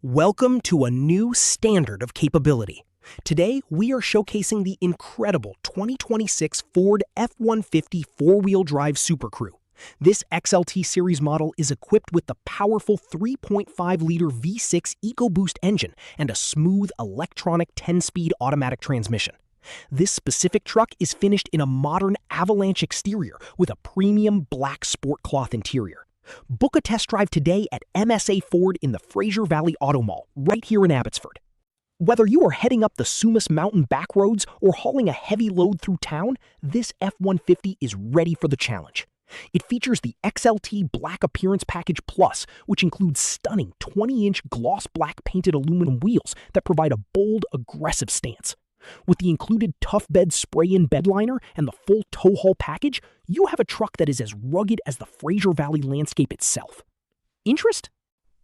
Welcome to a new standard of capability. Today, we are showcasing the incredible 2026 Ford F-150 four-wheel drive SuperCrew. This XLT series model is equipped with the powerful 3.5-liter V6 EcoBoost engine and a smooth electronic 10-speed automatic transmission. This specific truck is finished in a modern Avalanche exterior with a premium black sport cloth interior. Book a test drive today at MSA Ford in the Fraser Valley Auto Mall, right here in Abbotsford. Whether you are heading up the Sumas Mountain backroads or hauling a heavy load through town, this F-150 is ready for the challenge. It features the XLT Black Appearance Package Plus, which includes stunning 20-inch gloss black painted aluminum wheels that provide a bold, aggressive stance. With the included tough bed spray-in bedliner and the full tow haul package, you have a truck that is as rugged as the Fraser Valley landscape itself. Interest?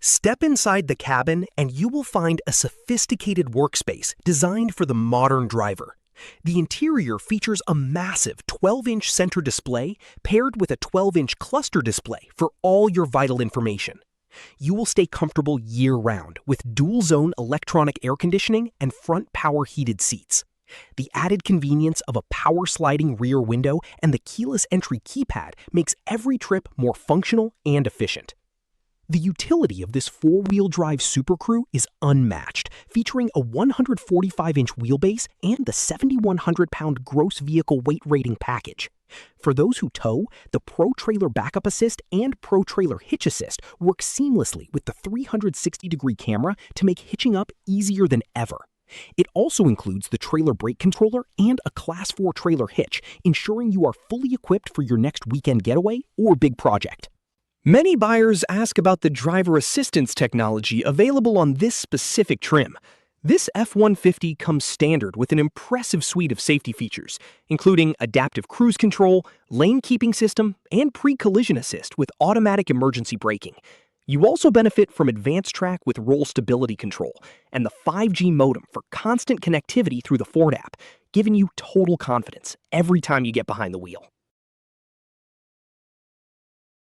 Step inside the cabin and you will find a sophisticated workspace designed for the modern driver. The interior features a massive 12-inch center display paired with a 12-inch cluster display for all your vital information. You will stay comfortable year-round with dual-zone electronic air conditioning and front power heated seats. The added convenience of a power-sliding rear window and the keyless entry keypad makes every trip more functional and efficient. The utility of this four-wheel drive SuperCrew is unmatched, featuring a 145-inch wheelbase and the 7,100-pound gross vehicle weight rating package. For those who tow, the Pro Trailer Backup Assist and Pro Trailer Hitch Assist work seamlessly with the 360-degree camera to make hitching up easier than ever. It also includes the trailer brake controller and a Class 4 trailer hitch, ensuring you are fully equipped for your next weekend getaway or big project. Many buyers ask about the driver assistance technology available on this specific trim. This F-150 comes standard with an impressive suite of safety features, including adaptive cruise control, lane keeping system, and pre-collision assist with automatic emergency braking. You also benefit from advanced track with roll stability control and the 5G modem for constant connectivity through the Ford app, giving you total confidence every time you get behind the wheel.